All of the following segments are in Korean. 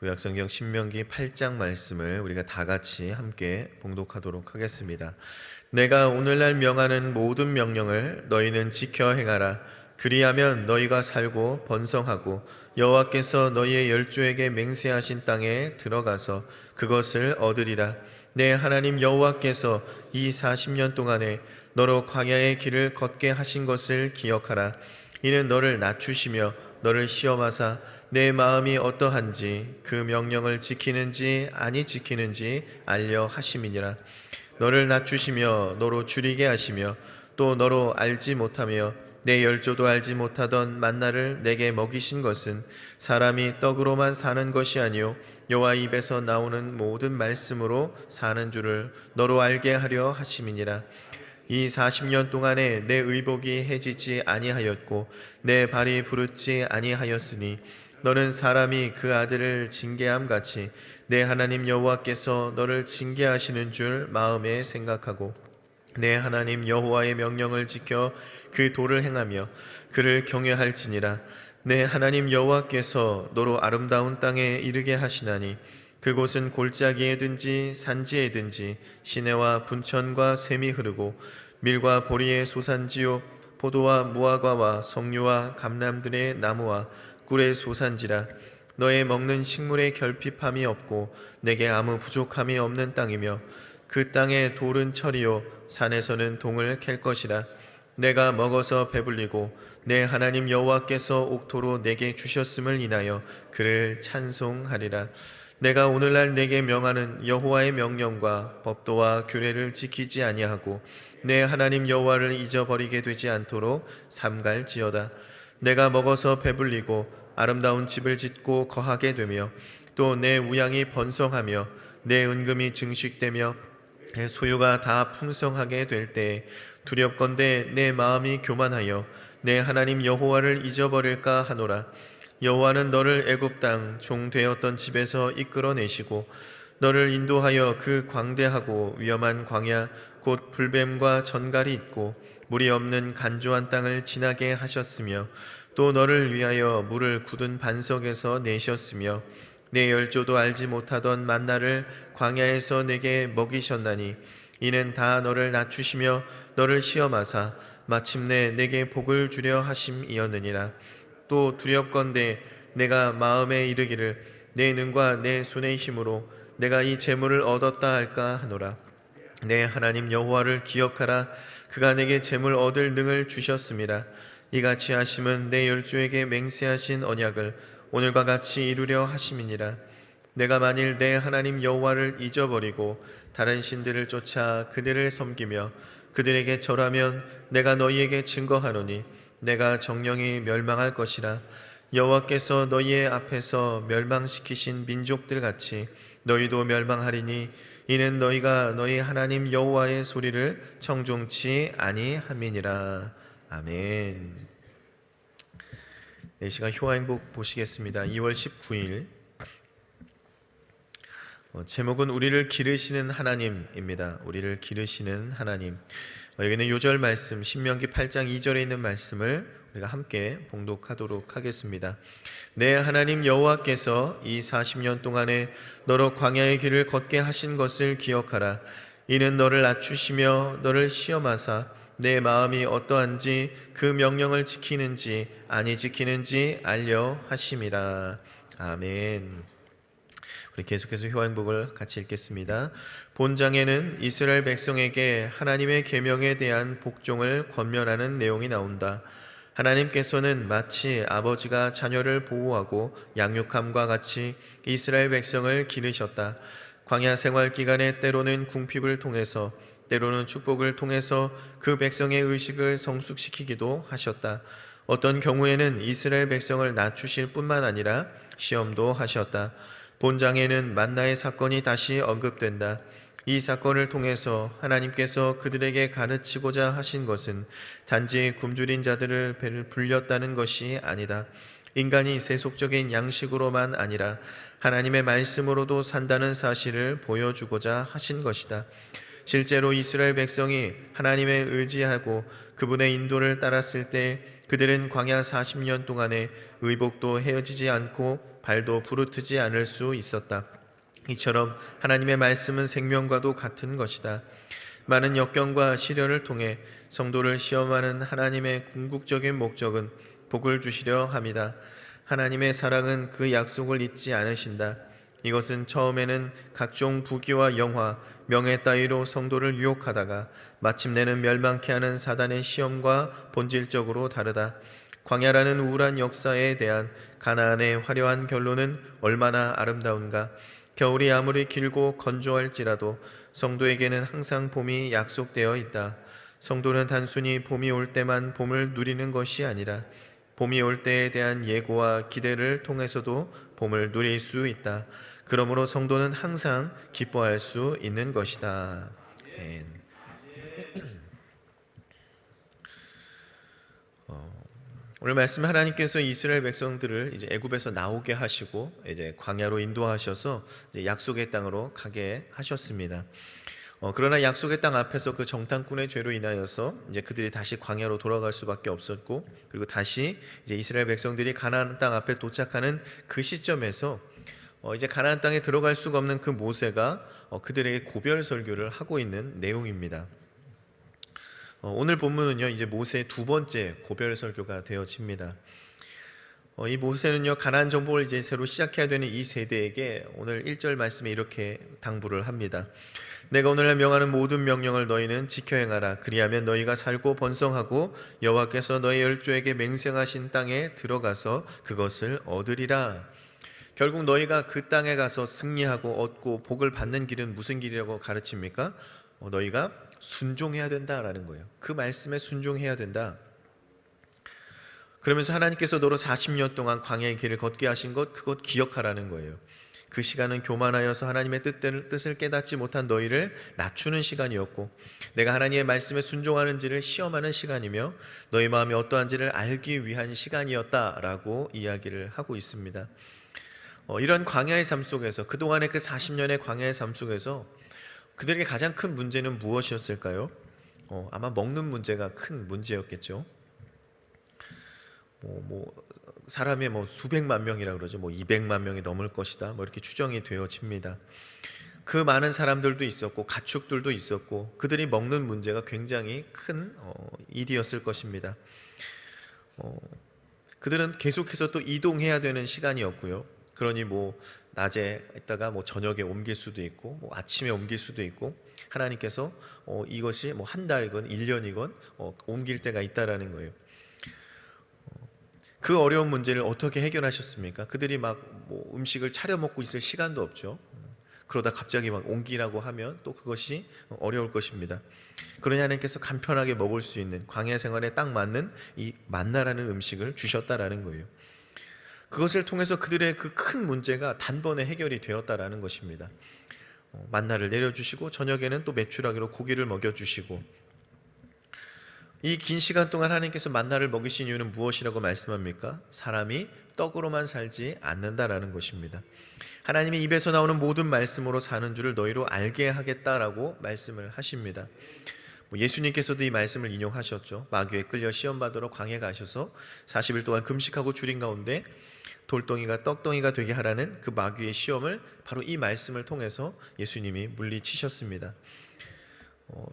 구약성경 신명기 8장 말씀을 우리가 다 같이 함께 봉독하도록 하겠습니다. 내가 오늘날 명하는 모든 명령을 너희는 지켜 행하라. 그리하면 너희가 살고 번성하고 여호와께서 너희의 열조에게 맹세하신 땅에 들어가서 그것을 얻으리라. 내 하나님 여호와께서 이 40년 동안에 너로 광야의 길을 걷게 하신 것을 기억하라. 이는 너를 낮추시며 너를 시험하사 내 마음이 어떠한지 그 명령을 지키는지 아니 지키는지 알려 하심이니라. 너를 낮추시며 너로 줄이게 하시며 또 너로 알지 못하며 내 열조도 알지 못하던 만나를 내게 먹이신 것은 사람이 떡으로만 사는 것이 아니요 여호와 입에서 나오는 모든 말씀으로 사는 줄을 너로 알게 하려 하심이니라. 이 40년 동안에 내 의복이 해지지 아니하였고 내 발이 부르지 아니하였으니 너는 사람이 그 아들을 징계함 같이 내 하나님 여호와께서 너를 징계하시는 줄 마음에 생각하고 내 하나님 여호와의 명령을 지켜 그 도를 행하며 그를 경외할지니라. 내 하나님 여호와께서 너로 아름다운 땅에 이르게 하시나니 그곳은 골짜기에든지 산지에든지 시내와 분천과 샘이 흐르고 밀과 보리의 소산지요 포도와 무화과와 석류와 감람들의 나무와 꿀의 소산지라. 너의 먹는 식물의 결핍함이 없고 내게 아무 부족함이 없는 땅이며 그 땅의 돌은 철이요 산에서는 동을 캘 것이라. 내가 먹어서 배불리고 내 하나님 여호와께서 옥토로 내게 주셨음을 인하여 그를 찬송하리라. 내가 오늘날 내게 명하는 여호와의 명령과 법도와 규례를 지키지 아니하고 내 하나님 여호와를 잊어버리게 되지 않도록 삼갈지어다. 내가 먹어서 배불리고 아름다운 집을 짓고 거하게 되며 또 내 우양이 번성하며 내 은금이 증식되며 내 소유가 다 풍성하게 될 때에 두렵건대 내 마음이 교만하여 내 하나님 여호와를 잊어버릴까 하노라. 여호와는 너를 애굽 땅 종 되었던 집에서 이끌어내시고 너를 인도하여 그 광대하고 위험한 광야 곧 불뱀과 전갈이 있고 물이 없는 간조한 땅을 지나게 하셨으며 또 너를 위하여 물을 굳은 반석에서 내셨으며 내 열조도 알지 못하던 만나를 광야에서 내게 먹이셨나니 이는 다 너를 낮추시며 너를 시험하사 마침내 내게 복을 주려 하심이었느니라. 또 두렵건대 내가 마음에 이르기를 내 능과 내 손의 힘으로 내가 이 재물을 얻었다 할까 하노라. 내 하나님 여호와를 기억하라. 그가 내게 재물 얻을 능을 주셨음이라. 이같이 하심은 내 열조에게 맹세하신 언약을 오늘과 같이 이루려 하심이니라. 내가 만일 내 하나님 여호와를 잊어버리고 다른 신들을 쫓아 그들을 섬기며 그들에게 절하면 내가 너희에게 증거하노니 내가 정령이 멸망할 것이라. 여호와께서 너희의 앞에서 멸망시키신 민족들 같이 너희도 멸망하리니 이는 너희가 너희 하나님 여호와의 소리를 청종치 아니함이니라. 아멘. 이 시간 효화행복 보시겠습니다. 2월 19일 제목은 우리를 기르시는 하나님입니다. 우리를 기르시는 하나님. 여기는 요절 말씀 신명기 8장 2절에 있는 말씀을 우리가 함께 봉독하도록 하겠습니다. 내 하나님 여호와께서 이 40년 동안에 너로 광야의 길을 걷게 하신 것을 기억하라. 이는 너를 낮추시며 너를 시험하사 내 마음이 어떠한지 그 명령을 지키는지 아니 지키는지 알려 하심이라. 아멘. 우리 계속해서 효행복을 같이 읽겠습니다. 본장에는 이스라엘 백성에게 하나님의 계명에 대한 복종을 권면하는 내용이 나온다. 하나님께서는 마치 아버지가 자녀를 보호하고 양육함과 같이 이스라엘 백성을 기르셨다. 광야 생활 기간에 때로는 궁핍을 통해서 때로는 축복을 통해서 그 백성의 의식을 성숙시키기도 하셨다. 어떤 경우에는 이스라엘 백성을 낮추실 뿐만 아니라 시험도 하셨다. 본장에는 만나의 사건이 다시 언급된다. 이 사건을 통해서 하나님께서 그들에게 가르치고자 하신 것은 단지 굶주린 자들을 배를 불렸다는 것이 아니다. 인간이 세속적인 양식으로만 아니라 하나님의 말씀으로도 산다는 사실을 보여주고자 하신 것이다. 실제로 이스라엘 백성이 하나님의 의지하고 그분의 인도를 따랐을 때 그들은 광야 40년 동안에 의복도 헤어지지 않고 발도 부르트지 않을 수 있었다. 이처럼 하나님의 말씀은 생명과도 같은 것이다. 많은 역경과 시련을 통해 성도를 시험하는 하나님의 궁극적인 목적은 복을 주시려 함이다. 하나님의 사랑은 그 약속을 잊지 않으신다. 이것은 처음에는 각종 부귀와 영화, 명예 따위로 성도를 유혹하다가 마침내는 멸망케 하는 사단의 시험과 본질적으로 다르다. 광야라는 우울한 역사에 대한 가나안의 화려한 결론은 얼마나 아름다운가. 겨울이 아무리 길고 건조할지라도 성도에게는 항상 봄이 약속되어 있다. 성도는 단순히 봄이 올 때만 봄을 누리는 것이 아니라 봄이 올 때에 대한 예고와 기대를 통해서도 봄을 누릴 수 있다. 그러므로 성도는 항상 기뻐할 수 있는 것이다. 아멘. 오늘 말씀, 하나님께서 이스라엘 백성들을 이제 애굽에서 나오게 하시고 이제 광야로 인도하셔서 이제 약속의 땅으로 가게 하셨습니다. 그러나 약속의 땅 앞에서 그 정탐꾼의 죄로 인하여서 이제 그들이 다시 광야로 돌아갈 수밖에 없었고, 그리고 다시 이제 이스라엘 백성들이 가나안 땅 앞에 도착하는 그 시점에서 이제 가나안 땅에 들어갈 수가 없는 그 모세가 그들에게 고별 설교를 하고 있는 내용입니다. 오늘 본문은요, 이제 모세의 두 번째 고별 설교가 되어집니다. 이 모세는요, 가나안 정복을 이제 새로 시작해야 되는 이 세대에게 오늘 1절 말씀에 이렇게 당부를 합니다. 내가 오늘날 명하는 모든 명령을 너희는 지켜 행하라. 그리하면 너희가 살고 번성하고 여호와께서 너희 열조에게 맹세하신 땅에 들어가서 그것을 얻으리라. 결국 너희가 그 땅에 가서 승리하고 얻고 복을 받는 길은 무슨 길이라고 가르칩니까? 너희가 순종해야 된다라는 거예요. 그 말씀에 순종해야 된다. 그러면서 하나님께서 너로 40년 동안 광야의 길을 걷게 하신 것, 그것 기억하라는 거예요. 그 시간은 교만하여서 하나님의 뜻을 깨닫지 못한 너희를 낮추는 시간이었고, 내가 하나님의 말씀에 순종하는지를 시험하는 시간이며 너희 마음이 어떠한지를 알기 위한 시간이었다라고 이야기를 하고 있습니다. 이런 광야의 삶 속에서, 그동안의 그 40년의 광야의 삶 속에서 그들에게 가장 큰 문제는 무엇이었을까요? 아마 먹는 문제가 큰 문제였겠죠. 사람의 수백만 명이라 그러죠. 200만 명이 넘을 것이다. 이렇게 추정이 되어집니다. 그 많은 사람들도 있었고 가축들도 있었고 그들이 먹는 문제가 굉장히 큰 일이었을 것입니다. 그들은 계속해서 또 이동해야 되는 시간이었고요. 그러니 낮에 있다가 저녁에 옮길 수도 있고 아침에 옮길 수도 있고, 하나님께서 이것이 한 달이건 1년이건 옮길 때가 있다라는 거예요. 그 어려운 문제를 어떻게 해결하셨습니까? 그들이 음식을 차려 먹고 있을 시간도 없죠. 그러다 갑자기 옮기라고 하면 또 그것이 어려울 것입니다. 그러니 하나님께서 간편하게 먹을 수 있는 광야 생활에 딱 맞는 이 만나라는 음식을 주셨다라는 거예요. 그것을 통해서 그들의 그 큰 문제가 단번에 해결이 되었다라는 것입니다. 만나를 내려주시고 저녁에는 또 메추라기로 고기를 먹여주시고, 이 긴 시간 동안 하나님께서 만나를 먹이신 이유는 무엇이라고 말씀합니까? 사람이 떡으로만 살지 않는다라는 것입니다. 하나님의 입에서 나오는 모든 말씀으로 사는 줄을 너희로 알게 하겠다라고 말씀을 하십니다. 예수님께서도 이 말씀을 인용하셨죠. 마귀에 끌려 시험받으러 광야에 가셔서 40일 동안 금식하고 줄인 가운데 돌덩이가 떡덩이가 되게 하라는 그 마귀의 시험을 바로 이 말씀을 통해서 예수님이 물리치셨습니다.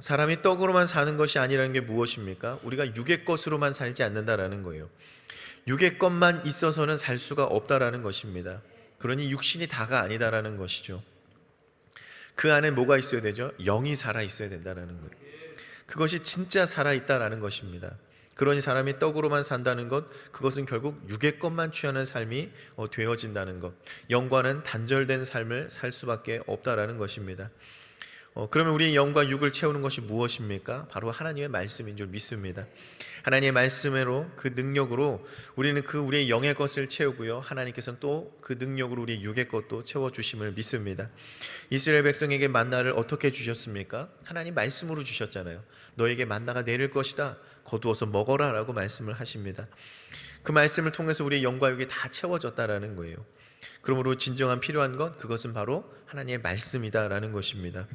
사람이 떡으로만 사는 것이 아니라는 게 무엇입니까? 우리가 육의 것으로만 살지 않는다라는 거예요. 육의 것만 있어서는 살 수가 없다라는 것입니다. 그러니 육신이 다가 아니다라는 것이죠. 그 안에 뭐가 있어야 되죠? 영이 살아 있어야 된다라는 거예요. 그것이 진짜 살아있다라는 것입니다. 그러니 사람이 떡으로만 산다는 것, 그것은 결국 육의 것만 취하는 삶이 되어진다는 것, 영과는 단절된 삶을 살 수밖에 없다라는 것입니다. 그러면 우리의 영과 육을 채우는 것이 무엇입니까? 바로 하나님의 말씀인 줄 믿습니다. 하나님의 말씀으로, 그 능력으로 우리는 우리의 영의 것을 채우고요, 하나님께서는 또 그 능력으로 우리의 육의 것도 채워주심을 믿습니다. 이스라엘 백성에게 만나를 어떻게 주셨습니까? 하나님 말씀으로 주셨잖아요. 너에게 만나가 내릴 것이다, 거두어서 먹어라 라고 말씀을 하십니다. 그 말씀을 통해서 우리의 영과 육이 다 채워졌다라는 거예요. 그러므로 진정한 필요한 것, 그것은 바로 하나님의 말씀이다라는 것입니다.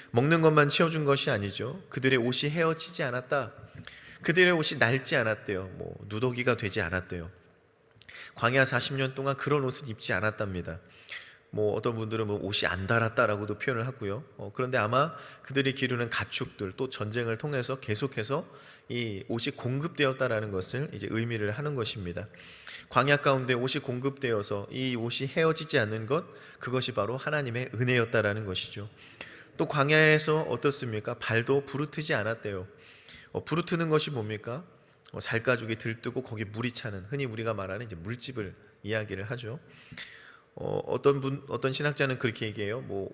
먹는 것만 채워준 것이 아니죠. 그들의 옷이 헤어지지 않았다, 그들의 옷이 낡지 않았대요. 누더기가 되지 않았대요. 광야 40년 동안 그런 옷을 입지 않았답니다. 뭐 어떤 분들은 뭐 옷이 안 달았다라고도 표현을 하고요. 그런데 아마 그들이 기르는 가축들 또 전쟁을 통해서 계속해서 이 옷이 공급되었다라는 것을 이제 의미를 하는 것입니다. 광야 가운데 옷이 공급되어서 이 옷이 헤어지지 않는 것, 그것이 바로 하나님의 은혜였다라는 것이죠. 또 광야에서 어떻습니까? 발도 부르트지 않았대요. 부르트는 것이 뭡니까? 살가죽이 들뜨고 거기 물이 차는, 흔히 우리가 말하는 이제 물집을 이야기를 하죠. 어떤 신학자는 그렇게 얘기해요. 뭐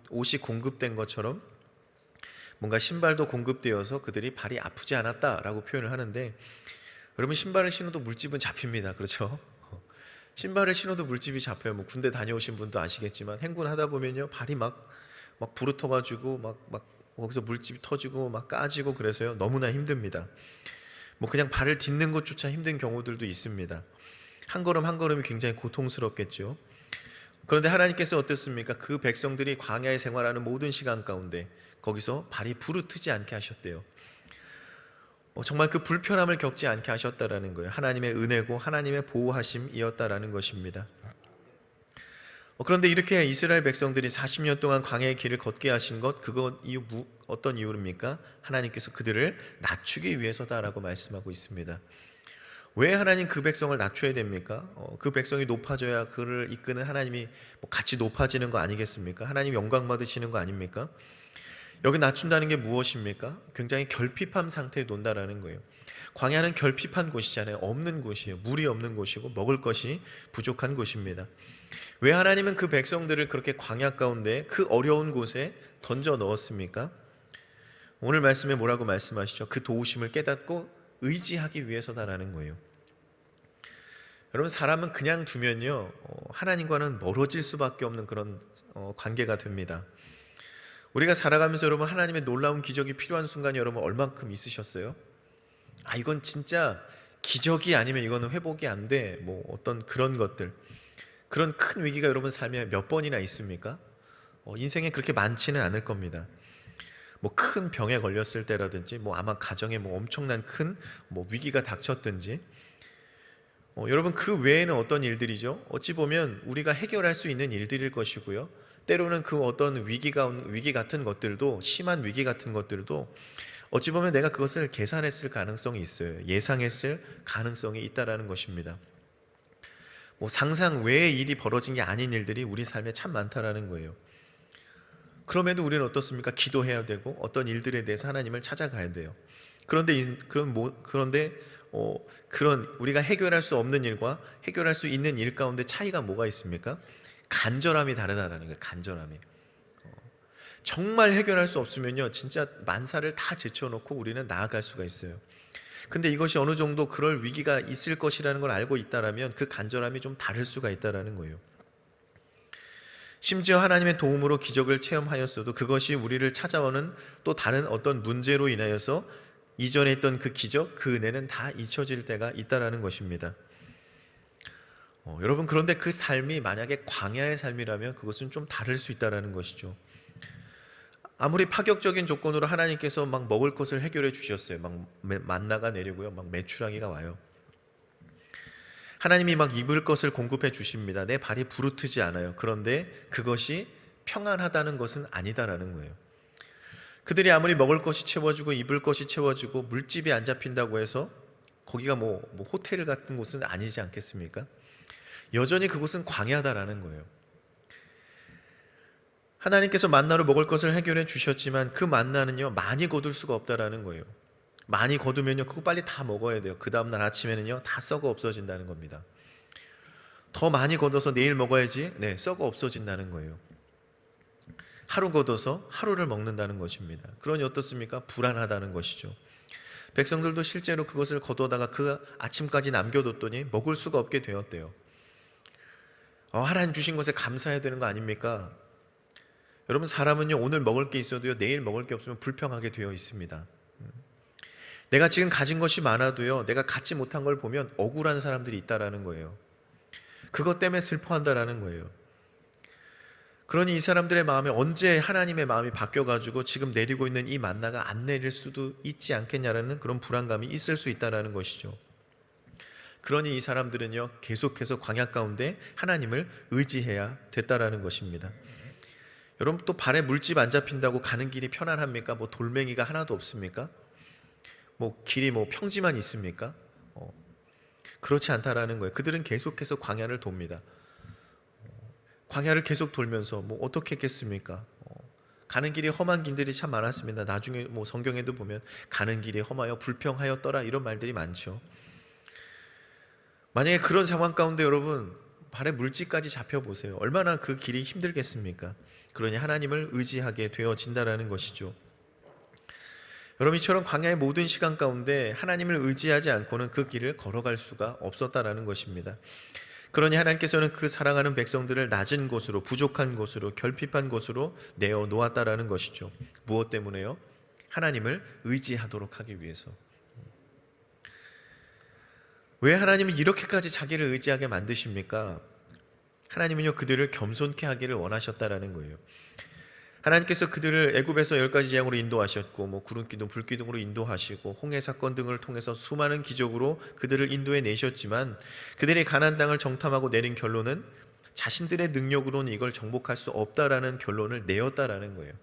옷이 공급된 것처럼 뭔가 신발도 공급되어서 그들이 발이 아프지 않았다라고 표현을 하는데, 여러분 신발을 신어도 물집은 잡힙니다. 그렇죠? 신발을 신어도 물집이 잡혀요. 뭐 군대 다녀오신 분도 아시겠지만 행군하다 보면요 발이 막 부르터가지고 막 거기서 물집이 터지고 막 까지고 그래서요 너무나 힘듭니다. 뭐 그냥 발을 딛는 것조차 힘든 경우들도 있습니다. 한 걸음 한 걸음이 굉장히 고통스럽겠죠. 그런데 하나님께서 어떻습니까? 그 백성들이 광야에 생활하는 모든 시간 가운데 거기서 발이 부르트지 않게 하셨대요. 정말 그 불편함을 겪지 않게 하셨다라는 거예요. 하나님의 은혜고 하나님의 보호하심이었다라는 것입니다. 그런데 이렇게 이스라엘 백성들이 40년 동안 광야의 길을 걷게 하신 것, 어떤 이유입니까? 하나님께서 그들을 낮추기 위해서다라고 말씀하고 있습니다. 왜 하나님 그 백성을 낮춰야 됩니까? 그 백성이 높아져야 그를 이끄는 하나님이 같이 높아지는 거 아니겠습니까? 하나님 영광 받으시는 거 아닙니까? 여기 낮춘다는 게 무엇입니까? 굉장히 결핍한 상태에 놓는다라는 거예요. 광야는 결핍한 곳이잖아요. 없는 곳이에요. 물이 없는 곳이고 먹을 것이 부족한 곳입니다. 왜 하나님은 그 백성들을 그렇게 광야 가운데 그 어려운 곳에 던져 넣었습니까? 오늘 말씀에 뭐라고 말씀하시죠? 그 도우심을 깨닫고 의지하기 위해서다라는 거예요. 여러분 사람은 그냥 두면요 하나님과는 멀어질 수밖에 없는 그런 관계가 됩니다. 우리가 살아가면서 여러분 하나님의 놀라운 기적이 필요한 순간이 여러분 얼만큼 있으셨어요? 이건 진짜 기적이 아니면 이거는 회복이 안 돼. 뭐 어떤 그런 것들, 그런 큰 위기가 여러분 삶에 몇 번이나 있습니까? 인생에 그렇게 많지는 않을 겁니다. 뭐 큰 병에 걸렸을 때라든지, 뭐 아마 가정에 뭐 엄청난 큰 뭐 위기가 닥쳤든지, 여러분 그 외에는 어떤 일들이죠? 어찌 보면 우리가 해결할 수 있는 일들일 것이고요. 때로는 그 어떤 위기 같은 것들도, 심한 위기 같은 것들도 어찌 보면 내가 그것을 계산했을 가능성이 있어요. 예상했을 가능성이 있다라는 것입니다. 뭐 상상 외의 일이 벌어진 게 아닌 일들이 우리 삶에 참 많다라는 거예요. 그럼에도 우리는 어떻습니까? 기도해야 되고 어떤 일들에 대해서 하나님을 찾아가야 돼요. 그런데 그런 우리가 해결할 수 없는 일과 해결할 수 있는 일 가운데 차이가 뭐가 있습니까? 간절함이 다르다라는 거예요. 간절함이. 정말 해결할 수 없으면요 진짜 만사를 다 제쳐놓고 우리는 나아갈 수가 있어요. 근데 이것이 어느 정도 그럴 위기가 있을 것이라는 걸 알고 있다라면 그 간절함이 좀 다를 수가 있다라는 거예요. 심지어 하나님의 도움으로 기적을 체험하였어도 그것이 우리를 찾아오는 또 다른 어떤 문제로 인하여서 이전에 있던 그 기적, 그 은혜는 다 잊혀질 때가 있다라는 것입니다. 여러분 그런데 그 삶이 만약에 광야의 삶이라면 그것은 좀 다를 수 있다라는 것이죠. 아무리 파격적인 조건으로 하나님께서 막 먹을 것을 해결해 주셨어요. 막 만나가 내리고요, 막 메추라기가 와요. 하나님이 막 입을 것을 공급해 주십니다. 내 발이 부르트지 않아요. 그런데 그것이 평안하다는 것은 아니다라는 거예요. 그들이 아무리 먹을 것이 채워지고 입을 것이 채워지고 물집이 안 잡힌다고 해서 거기가 뭐 호텔 같은 곳은 아니지 않겠습니까? 여전히 그곳은 광야다라는 거예요. 하나님께서 만나로 먹을 것을 해결해 주셨지만 그 만나는요 많이 거둘 수가 없다라는 거예요. 많이 거두면요 그거 빨리 다 먹어야 돼요. 그 다음날 아침에는요 다 썩어 없어진다는 겁니다. 더 많이 거둬서 내일 먹어야지 썩어 없어진다는 거예요. 하루 거둬서 하루를 먹는다는 것입니다. 그러니 어떻습니까? 불안하다는 것이죠. 백성들도 실제로 그것을 거두다가 그 아침까지 남겨뒀더니 먹을 수가 없게 되었대요. 하나님 주신 것에 감사해야 되는 거 아닙니까? 여러분 사람은요 오늘 먹을 게 있어도요 내일 먹을 게 없으면 불평하게 되어 있습니다. 내가 지금 가진 것이 많아도요 내가 갖지 못한 걸 보면 억울한 사람들이 있다라는 거예요. 그것 때문에 슬퍼한다라는 거예요. 그러니 이 사람들의 마음에 언제 하나님의 마음이 바뀌어가지고 지금 내리고 있는 이 만나가 안 내릴 수도 있지 않겠냐라는 그런 불안감이 있을 수 있다라는 것이죠. 그러니 이 사람들은요 계속해서 광야 가운데 하나님을 의지해야 됐다라는 것입니다. 여러분, 또 발에 물집 안 잡힌다고 가는 길이 편안합니까? 뭐 돌멩이가 하나도 없습니까? 뭐 길이 뭐 평지만 있습니까? 그렇지 않다라는 거예요. 그들은 계속해서 광야를 돕니다. 광야를 계속 돌면서 뭐 어떻게 했겠습니까? 가는 길이 험한 길들이 참 많았습니다. 나중에 뭐 성경에도 보면 가는 길이 험하여 불평하였더라 이런 말들이 많죠. 만약에 그런 상황 가운데 여러분 발에 물집까지 잡혀보세요. 얼마나 그 길이 힘들겠습니까? 그러니 하나님을 의지하게 되어진다라는 것이죠. 여러분, 이처럼 광야의 모든 시간 가운데 하나님을 의지하지 않고는 그 길을 걸어갈 수가 없었다라는 것입니다. 그러니 하나님께서는 그 사랑하는 백성들을 낮은 곳으로, 부족한 곳으로, 결핍한 곳으로 내어 놓았다라는 것이죠. 무엇 때문에요? 하나님을 의지하도록 하기 위해서. 왜 하나님이 이렇게까지 자기를 의지하게 만드십니까? 하나님은요 그들을 겸손케 하기를 원하셨다라는 거예요. 하나님께서 그들을 애굽에서 10가지 재앙으로 인도하셨고 뭐 구름기둥, 불기둥으로 인도하시고 홍해 사건 등을 통해서 수많은 기적으로 그들을 인도해 내셨지만 그들이 가나안 땅을 정탐하고 내린 결론은 자신들의 능력으로는 이걸 정복할 수 없다라는 결론을 내었다라는 거예요.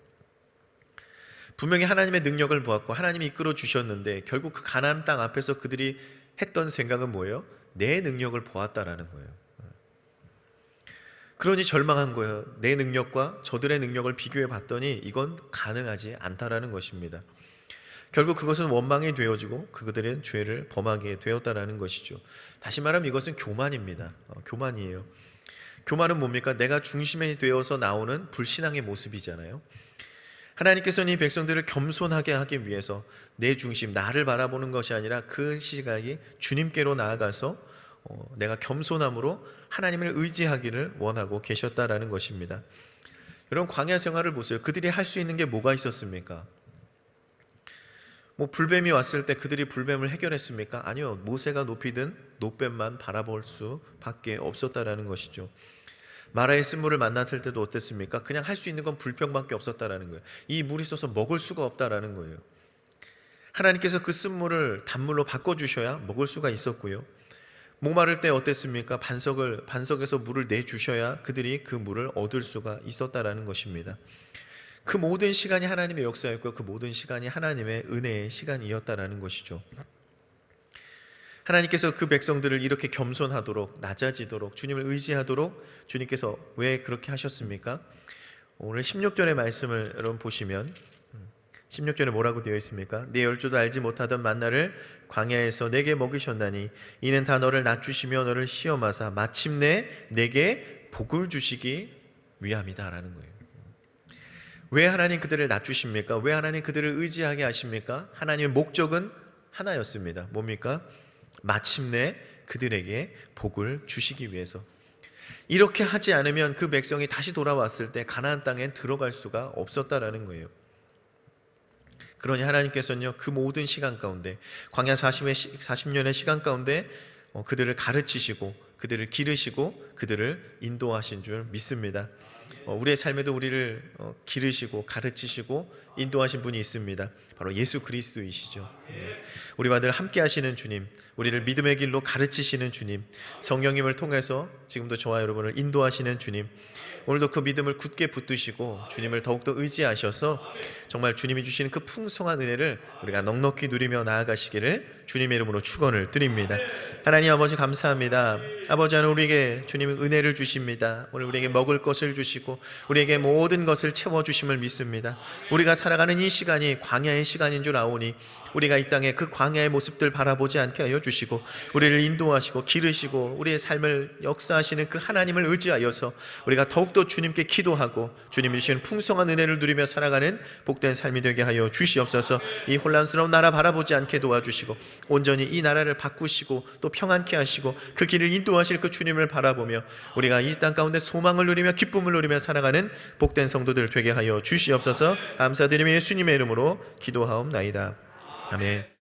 분명히 하나님의 능력을 보았고 하나님이 이끌어 주셨는데 결국 그 가나안 땅 앞에서 그들이 했던 생각은 뭐예요? 내 능력을 보았다라는 거예요. 그러니 절망한 거예요. 내 능력과 저들의 능력을 비교해 봤더니 이건 가능하지 않다라는 것입니다. 결국 그것은 원망이 되어지고 그들의 죄를 범하게 되었다라는 것이죠. 다시 말하면 이것은 교만입니다. 교만이에요. 교만은 뭡니까? 내가 중심이 되어서 나오는 불신앙의 모습이잖아요. 하나님께서는 이 백성들을 겸손하게 하기 위해서 내 중심, 나를 바라보는 것이 아니라 그 시각이 주님께로 나아가서 내가 겸손함으로 하나님을 의지하기를 원하고 계셨다라는 것입니다. 여러분, 광야 생활을 보세요. 그들이 할 수 있는 게 뭐가 있었습니까? 뭐 불뱀이 왔을 때 그들이 불뱀을 해결했습니까? 아니요. 모세가 높이 든 놋뱀만 바라볼 수밖에 없었다라는 것이죠. 마라의 쓴물을 만났을 때도 어땠습니까? 그냥 할 수 있는 건 불평밖에 없었다라는 거예요. 이 물이 있어서 먹을 수가 없다라는 거예요. 하나님께서 그 쓴물을 단물로 바꿔주셔야 먹을 수가 있었고요. 목마를 때 어땠습니까? 반석에서 물을 내주셔야 그들이 그 물을 얻을 수가 있었다라는 것입니다. 그 모든 시간이 하나님의 역사였고 그 모든 시간이 하나님의 은혜의 시간이었다라는 것이죠. 하나님께서 그 백성들을 이렇게 겸손하도록, 낮아지도록, 주님을 의지하도록 주님께서 왜 그렇게 하셨습니까? 오늘 16절의 말씀을 여러분 보시면 16절에 뭐라고 되어 있습니까? 네 열조도 알지 못하던 만나를 광야에서 내게 먹이셨나니 이는 다 너를 낮추시며 너를 시험하사 마침내 내게 복을 주시기 위함이다 라는 거예요. 왜 하나님 그들을 낮추십니까? 왜 하나님 그들을 의지하게 하십니까? 하나님의 목적은 하나였습니다. 뭡니까? 마침내 그들에게 복을 주시기 위해서. 이렇게 하지 않으면 그 백성이 다시 돌아왔을 때 가나안 땅에 들어갈 수가 없었다라는 거예요. 그러니 하나님께서는요 그 모든 시간 가운데 광야 40년의 시간 가운데 그들을 가르치시고 그들을 기르시고 그들을 인도하신 줄 믿습니다. 우리의 삶에도 우리를 기르시고 가르치시고 인도하신 분이 있습니다. 바로 예수 그리스도이시죠. 우리와 늘 함께 하시는 주님, 우리를 믿음의 길로 가르치시는 주님, 성령님을 통해서 지금도 저와 여러분을 인도하시는 주님, 오늘도 그 믿음을 굳게 붙드시고 주님을 더욱더 의지하셔서 정말 주님이 주시는 그 풍성한 은혜를 우리가 넉넉히 누리며 나아가시기를 주님의 이름으로 축원을 드립니다. 하나님 아버지 감사합니다. 아버지 하나님, 우리에게 주님은 은혜를 주십니다. 오늘 우리에게 먹을 것을 주시고 우리에게 모든 것을 채워주심을 믿습니다. 우리가 살아가는 이 시간이 광야의 시간인 줄 아오니 우리가 이 땅에 그 광야의 모습들 바라보지 않게 하여 주시고 우리를 인도하시고 기르시고 우리의 삶을 역사하시는 그 하나님을 의지하여서 우리가 더욱더 주님께 기도하고 주님이 주시는 풍성한 은혜를 누리며 살아가는 복된 삶이 되게 하여 주시옵소서. 이 혼란스러운 나라 바라보지 않게 도와주시고 온전히 이 나라를 바꾸시고 또 평안케 하시고 그 길을 인도하실 그 주님을 바라보며 우리가 이 땅 가운데 소망을 누리며 기쁨을 누리며 살아가는 복된 성도들 되게 하여 주시옵소서. 감사드리며 예수님의 이름으로 기도하옵나이다. 아멘.